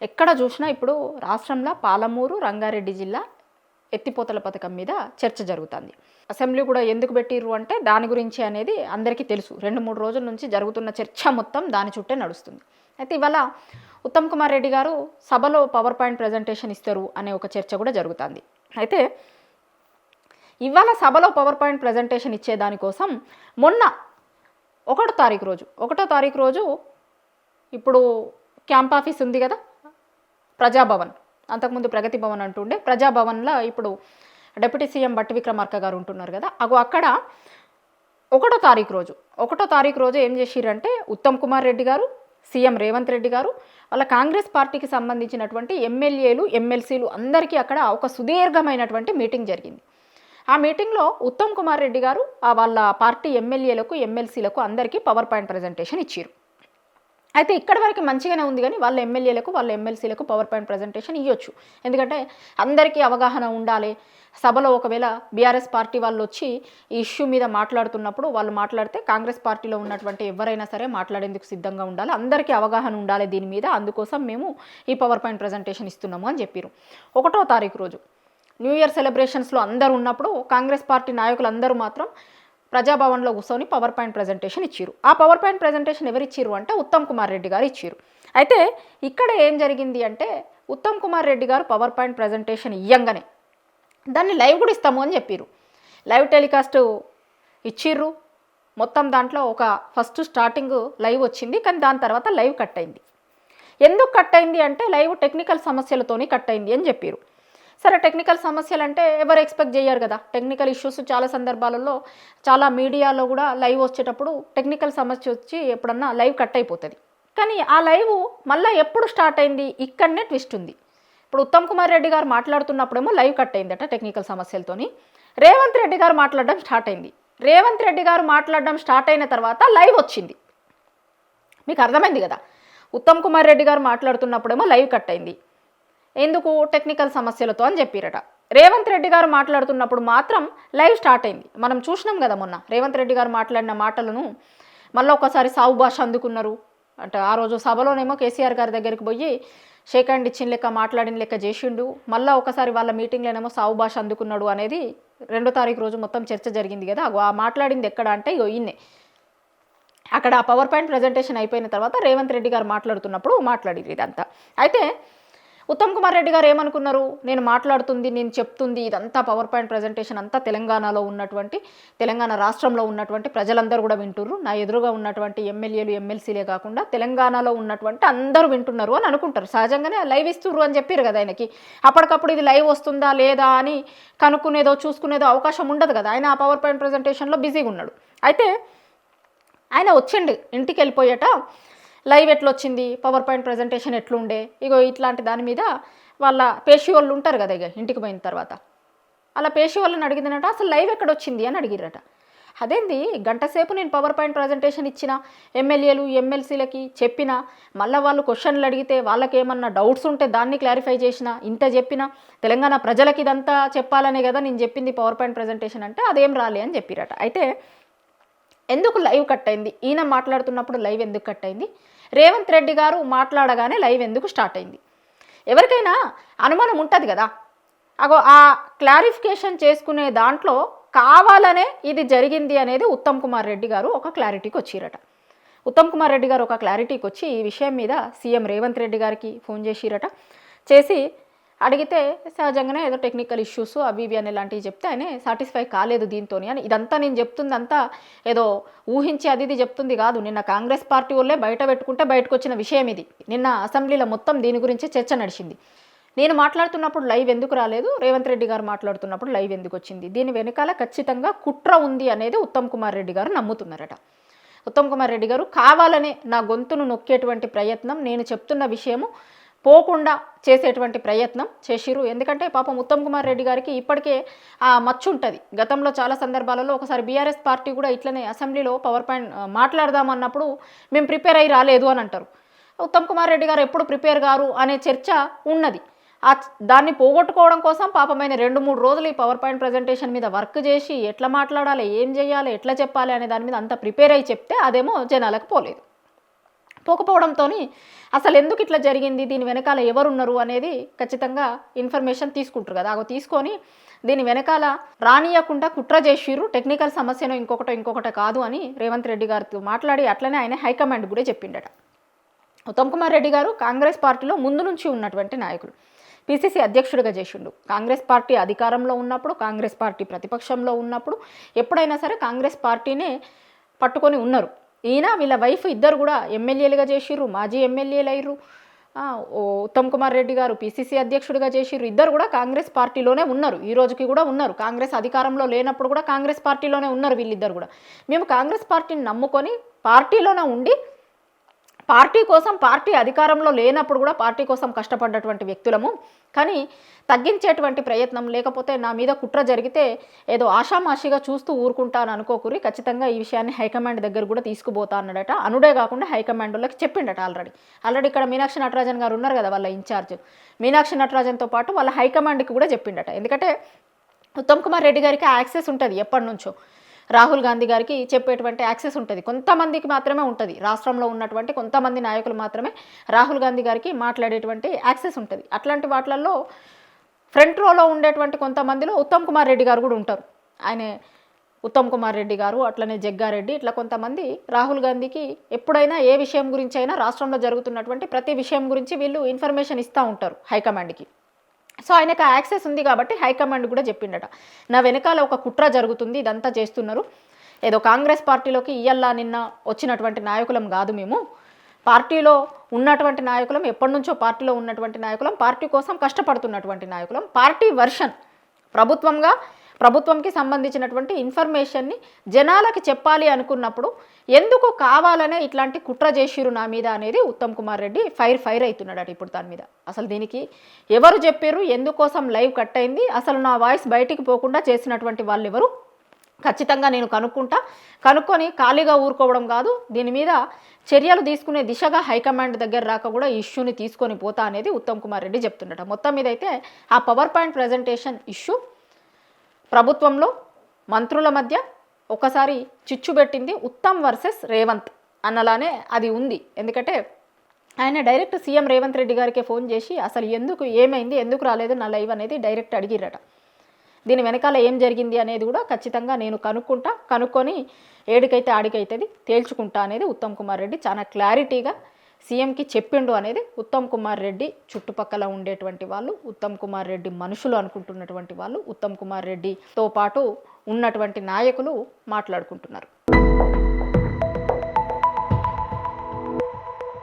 ఎక్కడ చూసినా ఇప్పుడు రాష్ట్రంలో పాలమూరు రంగారెడ్డి జిల్లా ఎత్తిపోతల పథకం మీద చర్చ జరుగుతుంది. అసెంబ్లీ కూడా ఎందుకు పెట్టిర్రు అంటే దాని గురించి అనేది అందరికీ తెలుసు. 2-3 రోజుల నుంచి జరుగుతున్న చర్చ మొత్తం దాని చుట్టే నడుస్తుంది. అయితే ఇవాళ ఉత్తమ్ కుమార్ రెడ్డి గారు సభలో పవర్ పాయింట్ ప్రజెంటేషన్ ఇస్తారు అనే ఒక చర్చ కూడా జరుగుతుంది. అయితే ఇవాళ సభలో పవర్ పాయింట్ ప్రజెంటేషన్ ఇచ్చే దానికోసం మొన్న 1వ తారీఖు రోజు ఇప్పుడు క్యాంప్ ఆఫీస్ ఉంది కదా, ప్రజాభవన్, అంతకుముందు ప్రగతి భవన్ అంటుండే ప్రజాభవన్లో ఇప్పుడు డిప్యూటీ సీఎం బట్టి విక్రమార్క గారు ఉంటున్నారు కదా, అక్కడ 1వ తారీఖు రోజు ఏం చేసిరంటే ఉత్తమ్ కుమార్ రెడ్డి గారు, సీఎం రేవంత్ రెడ్డి గారు, వాళ్ళ కాంగ్రెస్ పార్టీకి సంబంధించినటువంటి ఎమ్మెల్యేలు ఎమ్మెల్సీలు అందరికీ అక్కడ ఒక సుదీర్ఘమైనటువంటి మీటింగ్ జరిగింది. ఆ మీటింగ్లో ఉత్తమ్ కుమార్ రెడ్డి గారు వాళ్ళ పార్టీ ఎమ్మెల్యేలకు ఎమ్మెల్సీలకు అందరికీ పవర్ పాయింట్ ప్రజెంటేషన్ ఇచ్చారు. అయితే ఇక్కడి వరకు మంచిగానే ఉంది, కానీ వాళ్ళ ఎమ్మెల్యేలకు వాళ్ళ ఎమ్మెల్సీలకు పవర్ పాయింట్ ప్రజెంటేషన్ ఇవ్వచ్చు. ఎందుకంటే అందరికీ అవగాహన ఉండాలి. సభలో ఒకవేళ బీఆర్ఎస్ పార్టీ వాళ్ళు వచ్చి ఈ ఇష్యూ మీద మాట్లాడుతున్నప్పుడు వాళ్ళు మాట్లాడితే కాంగ్రెస్ పార్టీలో ఉన్నటువంటి ఎవరైనా సరే మాట్లాడేందుకు సిద్ధంగా ఉండాలి, అందరికీ అవగాహన ఉండాలి దీని మీద, అందుకోసం మేము ఈ పవర్ పాయింట్ ప్రజెంటేషన్ ఇస్తున్నాము అని చెప్పారు. 1వ తారీఖు రోజు న్యూ ఇయర్ సెలబ్రేషన్స్లో అందరూ ఉన్నప్పుడు కాంగ్రెస్ పార్టీ నాయకులు అందరూ మాత్రం ప్రజాభవన్లో కూర్చొని పవర్ పాయింట్ ప్రజెంటేషన్ ఇచ్చారు. ఆ పవర్ పాయింట్ ప్రజెంటేషన్ ఎవరు ఇచ్చారు అంటే ఉత్తమ్ కుమార్ రెడ్డి గారు ఇచ్చారు. అయితే ఇక్కడ ఏం జరిగింది అంటే ఉత్తమ్ కుమార్ రెడ్డి గారు పవర్ పాయింట్ ప్రజెంటేషన్ ఇయ్యంగానే దాన్ని లైవ్ కూడా ఇస్తాము అని చెప్పారు. లైవ్ టెలికాస్ట్ ఇచ్చిర్రు. మొత్తం దాంట్లో ఒక ఫస్ట్ స్టార్టింగ్ లైవ్ వచ్చింది, కానీ దాని తర్వాత లైవ్ కట్ అయింది. ఎందుకు కట్ అయింది అంటే లైవ్ టెక్నికల్ సమస్యలతోని కట్ అయింది అని చెప్పారు. సరే, టెక్నికల్ సమస్యలు అంటే ఎవరు ఎక్స్పెక్ట్ చేయరు కదా. టెక్నికల్ ఇష్యూస్ చాలా సందర్భాలలో చాలా మీడియాలో కూడా లైవ్ వచ్చేటప్పుడు టెక్నికల్ సమస్య వచ్చి ఎప్పుడన్నా లైవ్ కట్ అయిపోతుంది. కానీ ఆ లైవ్ మళ్ళీ ఎప్పుడు స్టార్ట్ అయింది, ఇక్కడనే ట్విస్ట్ ఉంది. ఇప్పుడు ఉత్తమ్ కుమార్ రెడ్డి గారు మాట్లాడుతున్నప్పుడేమో లైవ్ కట్ అయిందట టెక్నికల్ సమస్యలతోని. రేవంత్ రెడ్డి గారు మాట్లాడడం స్టార్ట్ అయింది. రేవంత్ రెడ్డి గారు మాట్లాడడం స్టార్ట్ అయిన తర్వాత లైవ్ వచ్చింది. మీకు అర్థమైంది కదా. ఉత్తమ్ కుమార్ రెడ్డి గారు మాట్లాడుతున్నప్పుడేమో లైవ్ కట్ అయింది. ఎందుకు? టెక్నికల్ సమస్యలతో అని చెప్పారట. రేవంత్ రెడ్డి గారు మాట్లాడుతున్నప్పుడు మాత్రం లైవ్ స్టార్ట్ అయింది. మనం చూసినాం కదా మొన్న రేవంత్ రెడ్డి గారు మాట్లాడిన మాటలను మళ్ళీ ఒకసారి సావు భాష అందుకున్నారు. అంటే ఆ రోజు సభలోనేమో కేసీఆర్ గారి దగ్గరికి పోయి షేక్ హ్యాండ్ ఇచ్చిన లెక్క మాట్లాడిన లెక్క చేసిండు. మళ్ళీ ఒకసారి వాళ్ళ మీటింగ్లోనేమో సావు భాష అందుకున్నాడు అనేది 2వ తారీఖు రోజు మొత్తం చర్చ జరిగింది కదా. ఆ మాట్లాడింది ఎక్కడ అంటే ఈయన్నే అక్కడ పవర్ పాయింట్ ప్రజెంటేషన్ అయిపోయిన తర్వాత రేవంత్ రెడ్డి గారు మాట్లాడుతున్నప్పుడు మాట్లాడింది ఇదంతా. అయితే ఉత్తమ్ కుమార్ రెడ్డి గారు ఏమనుకున్నారు, నేను మాట్లాడుతుంది, నేను చెప్తుంది ఇదంతా పవర్ పాయింట్ ప్రజెంటేషన్ అంతా తెలంగాణలో ఉన్నటువంటి, తెలంగాణ రాష్ట్రంలో ఉన్నటువంటి ప్రజలందరూ కూడా వింటున్నారు, నా ఎదురుగా ఉన్నటువంటి ఎమ్మెల్యేలు ఎమ్మెల్సీలే కాకుండా తెలంగాణలో ఉన్నటువంటి అందరూ వింటున్నారు అని అనుకుంటారు. సహజంగానే లైవ్ ఇస్తున్నారు అని చెప్పారు కదా ఆయనకి. అప్పటికప్పుడు ఇది లైవ్ వస్తుందా లేదా అని కనుక్కునేదో చూసుకునేదో అవకాశం ఉండదు కదా. ఆయన ఆ పవర్ పాయింట్ ప్రజెంటేషన్లో బిజీగా ఉన్నాడు. అయితే ఆయన వచ్చిండు, ఇంటికి వెళ్ళిపోయాట లైవ్ ఎట్లొచ్చింది, పవర్ పాయింట్ ప్రజెంటేషన్ ఎట్లుండే, ఇగో ఇట్లాంటి దాని మీద వాళ్ళ పేషి వాళ్ళు ఉంటారు కదా, ఇక ఇంటికి పోయిన తర్వాత అలా పేషి వాళ్ళని అడిగిందనట, అసలు లైవ్ ఎక్కడొచ్చింది అని అడిగిరట. అదేంది, గంట సేపు నేను పవర్ పాయింట్ ప్రజెంటేషన్ ఇచ్చిన, ఎమ్మెల్యేలు ఎమ్మెల్సీలకి చెప్పిన, మళ్ళీ వాళ్ళు క్వశ్చన్లు అడిగితే వాళ్ళకి ఏమన్నా డౌట్స్ ఉంటే దాన్ని క్లారిఫై చేసిన, ఇంత చెప్పిన, తెలంగాణ ప్రజలకి ఇదంతా చెప్పాలనే కదా నేను చెప్పింది పవర్ పాయింట్ ప్రజెంటేషన్ అంటే అదేం రాలే అని చెప్పిరట. అయితే ఎందుకు లైవ్ కట్ అయింది, ఈయన మాట్లాడుతున్నప్పుడు లైవ్ ఎందుకు కట్ అయింది, రేవంత్ రెడ్డి గారు మాట్లాడగానే లైవ్ ఎందుకు స్టార్ట్ అయింది, ఎవరికైనా అనుమానం ఉంటుంది కదా. ఆ క్లారిఫికేషన్ చేసుకునే దాంట్లో కావాలనే ఇది జరిగింది అనేది ఉత్తమ్ కుమార్ రెడ్డి గారు ఒక క్లారిటీకి వచ్చిరట. ఉత్తమ్ కుమార్ రెడ్డి గారు ఒక క్లారిటీకి వచ్చి ఈ విషయం మీద సీఎం రేవంత్ రెడ్డి గారికి ఫోన్ చేసిరట. చేసి అడిగితే సహజంగానే ఏదో టెక్నికల్ ఇష్యూస్ అవి ఇవి అని ఇలాంటివి చెప్తే ఆయన సాటిస్ఫై కాలేదు దీంతో అని. ఇదంతా నేను చెప్తుంది అంతా ఏదో ఊహించి అది ఇది చెప్తుంది కాదు. నిన్న కాంగ్రెస్ పార్టీ వాళ్ళే బయట పెట్టుకుంటే బయటకు వచ్చిన విషయం ఇది. నిన్న అసెంబ్లీలో మొత్తం దీని గురించి చర్చ నడిచింది. నేను మాట్లాడుతున్నప్పుడు లైవ్ ఎందుకు రాలేదు, రేవంత్ రెడ్డి గారు మాట్లాడుతున్నప్పుడు లైవ్ ఎందుకు వచ్చింది, దీని వెనకాల ఖచ్చితంగా కుట్ర ఉంది అనేది ఉత్తమ్ కుమార్ రెడ్డి గారు నమ్ముతున్నారట. ఉత్తమ్ కుమార్ రెడ్డి గారు కావాలనే నా గొంతును నొక్కేటువంటి ప్రయత్నం, నేను చెప్తున్న విషయము పోకుండా చేసేటువంటి ప్రయత్నం చేసిరు. ఎందుకంటే పాపం ఉత్తమ్ కుమార్ రెడ్డి గారికి ఇప్పటికే ఆ మచ్చు ఉంటుంది. గతంలో చాలా సందర్భాలలో ఒకసారి బీఆర్ఎస్ పార్టీ కూడా ఇట్లనే అసెంబ్లీలో పవర్ పాయింట్ మాట్లాడదామన్నప్పుడు మేము ప్రిపేర్ అయ్యి రాలేదు అని అంటారు. ఉత్తమ్ కుమార్ రెడ్డి గారు ఎప్పుడు ప్రిపేర్ గారు అనే చర్చ ఉన్నది. దాన్ని పోగొట్టుకోవడం కోసం పాపమైన 2-3 రోజులు ఈ పవర్ పాయింట్ ప్రజెంటేషన్ మీద వర్క్ చేసి ఎట్లా మాట్లాడాలి, ఏం చేయాలి, ఎట్లా చెప్పాలి అనే దాని మీద అంత ప్రిపేర్ అయ్యి చెప్తే అదేమో జనాలకు పోలేదు. పోకపోవడంతో అసలు ఎందుకు ఇట్లా జరిగింది, దీని వెనకాల ఎవరున్నారు అనేది ఖచ్చితంగా ఇన్ఫర్మేషన్ తీసుకుంటారు కదా. అవి తీసుకొని దీని వెనకాల రానియకుండా కుట్ర చేసిర్రు, టెక్నికల్ సమస్యను ఇంకొకటి కాదు అని రేవంత్ రెడ్డి గారితో మాట్లాడి అట్లనే ఆయన హైకమాండ్ కూడా చెప్పిండట. ఉత్తమ్ కుమార్ రెడ్డి గారు కాంగ్రెస్ పార్టీలో ముందు నుంచి ఉన్నటువంటి నాయకుడు, పిసిసి అధ్యక్షుడిగా చేసిండు. కాంగ్రెస్ పార్టీ అధికారంలో ఉన్నప్పుడు, కాంగ్రెస్ పార్టీ ప్రతిపక్షంలో ఉన్నప్పుడు ఎప్పుడైనా సరే కాంగ్రెస్ పార్టీనే పట్టుకొని ఉన్నారు. ఈయన వీళ్ళ వైఫ్ ఇద్దరు కూడా ఎమ్మెల్యేలుగా చేసిర్రు, మాజీ ఎమ్మెల్యేలు అయ్యారు. ఉత్తమ్ కుమార్ రెడ్డి గారు పిసిసి అధ్యక్షుడిగా చేసిర్రు. ఇద్దరు కూడా కాంగ్రెస్ పార్టీలోనే ఉన్నారు, ఈ రోజుకి కూడా ఉన్నారు. కాంగ్రెస్ అధికారంలో లేనప్పుడు కూడా కాంగ్రెస్ పార్టీలోనే ఉన్నారు వీళ్ళిద్దరు కూడా. మేము కాంగ్రెస్ పార్టీని నమ్ముకొని పార్టీలోనే ఉండి పార్టీ కోసం, పార్టీ అధికారంలో లేనప్పుడు కూడా పార్టీ కోసం కష్టపడ్డటువంటి వ్యక్తులము. కానీ తగ్గించేటువంటి ప్రయత్నం, లేకపోతే నా మీద కుట్ర జరిగితే ఏదో ఆషామాషిగా చూస్తూ ఊరుకుంటాను అనుకోకూరి, ఖచ్చితంగా ఈ విషయాన్ని హైకమాండ్ దగ్గర కూడా తీసుకుపోతా అన్నాడట. అనుడే కాకుండా హైకమాండ్ వాళ్ళకి చెప్పిండట. ఆల్రెడీ ఇక్కడ మీనాక్షి నటరాజన్ గారు ఉన్నారు కదా, వాళ్ళ ఇన్ఛార్జ్. మీనాక్షి నటరాజన్తో పాటు వాళ్ళ హైకమాండ్కి కూడా చెప్పిండట. ఎందుకంటే ఉత్తమ్ కుమార్ రెడ్డి గారికి యాక్సెస్ ఉంటుంది ఎప్పటి నుంచో, రాహుల్ గాంధీ గారికి చెప్పేటువంటి యాక్సెస్ ఉంటుంది. కొంతమందికి మాత్రమే ఉంటుంది, రాష్ట్రంలో ఉన్నటువంటి కొంతమంది నాయకులు మాత్రమే రాహుల్ గాంధీ గారికి మాట్లాడేటువంటి యాక్సెస్ ఉంటుంది. అట్లాంటి వాటిల్లో ఫ్రంట్ రోలో ఉండేటువంటి కొంతమందిలో ఉత్తమ్ కుమార్ రెడ్డి గారు కూడా ఉంటారు. ఆయన ఉత్తమ్ కుమార్ రెడ్డి గారు, అట్లనే జగ్గారెడ్డి, ఇట్లా కొంతమంది రాహుల్ గాంధీకి ఎప్పుడైనా ఏ విషయం గురించి అయినా, రాష్ట్రంలో జరుగుతున్నటువంటి ప్రతి విషయం గురించి వీళ్ళు ఇన్ఫర్మేషన్ ఇస్తూ ఉంటారు హైకమాండ్కి. సో ఆయనకు యాక్సెస్ ఉంది కాబట్టి హైకమాండ్ కూడా చెప్పిండట, నా వెనకాల ఒక కుట్ర జరుగుతుంది, ఇదంతా చేస్తున్నారు, ఏదో కాంగ్రెస్ పార్టీలోకి ఇయ్యల్లా నిన్న వచ్చినటువంటి నాయకులం కాదు, మేము పార్టీలో ఉన్నటువంటి నాయకులం, ఎప్పటి నుంచో పార్టీలో ఉన్నటువంటి నాయకులం, పార్టీ కోసం కష్టపడుతున్నటువంటి నాయకులం, పార్టీ వర్షన్ ప్రభుత్వంకి సంబంధించినటువంటి ఇన్ఫర్మేషన్ని జనాలకి చెప్పాలి అనుకున్నప్పుడు ఎందుకు కావాలనే ఇట్లాంటి కుట్ర చేసిరు నా మీద అనేది ఉత్తమ్ కుమార్ రెడ్డి ఫైర్ అవుతున్నాడట ఇప్పుడు దాని మీద. అసలు దీనికి ఎవరు చెప్పారు, ఎందుకోసం లైవ్ కట్ అయింది, అసలు నా వాయిస్ బయటికి పోకుండా చేసినటువంటి వాళ్ళు ఎవరు, ఖచ్చితంగా నేను కనుక్కొని ఖాళీగా ఊరుకోవడం కాదు, దీని మీద చర్యలు తీసుకునే దిశగా హైకమాండ్ దగ్గర రాక కూడా ఇష్యూని తీసుకొని పోతా అనేది ఉత్తమ్ కుమార్ రెడ్డి చెప్తుండట. మొత్తం మీద అయితే ఆ పవర్ పాయింట్ ప్రజెంటేషన్ ఇష్యూ ప్రభుత్వంలో మంత్రుల మధ్య ఒకసారి చిచ్చు పెట్టింది, ఉత్తమ్ వర్సెస్ రేవంత్ అన్నలానే అది ఉంది. ఎందుకంటే ఆయన డైరెక్ట్ సీఎం రేవంత్ రెడ్డి గారికే ఫోన్ చేసి అసలు ఏమైంది, ఎందుకు రాలేదు నా లైవ్ అనేది డైరెక్ట్ అడిగిరట. దీని వెనకాల ఏం జరిగింది అనేది కూడా ఖచ్చితంగా నేను కనుక్కొని ఏడికైతే ఆడికైతుంది తేల్చుకుంటా అనేది ఉత్తమ్ కుమార్ రెడ్డి చాలా క్లారిటీగా సీఎంకి చెప్పిండు అనేది ఉత్తమ్ కుమార్ రెడ్డి చుట్టుపక్కల ఉండేటువంటి వాళ్ళు, ఉత్తమ్ కుమార్ రెడ్డి మనుషులు అనుకుంటున్నటువంటి వాళ్ళు, ఉత్తమ్ కుమార్ రెడ్డితో పాటు ఉన్నటువంటి నాయకులు మాట్లాడుకుంటున్నారు.